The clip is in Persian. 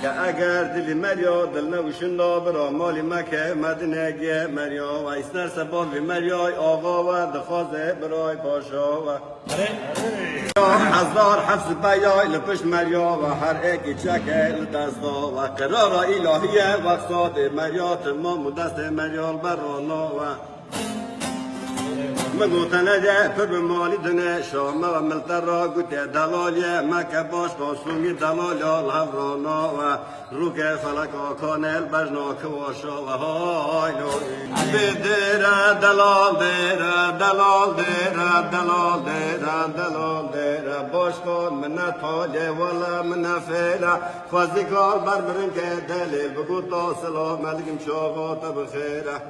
که اگر دلی مریا دل نوشن برا مالی مکه مدینه گه مریا و ایسنر سبال وی مریای آقا و دخوازه برای پاشا و هزار حفظ بیای لپش مریا و هر ایکی چکل دستا و قرار الهیه وقصاد مریا تمام و دست مریال برانا و مگوتنه ده پر به مالی دنه شامه و ملتر را گوته دلالیه مکه باش کاسونگی دلال هفرانا و روک فلک آکانل بجنا کواشا و های نوری بدره دلال دیره دلال دیره دلال دیره دلال دیره باش کن من تاله ولا من فیله خوزی کار بر برن که دلیل بگو تا سلام ملکم شاقا تبخیره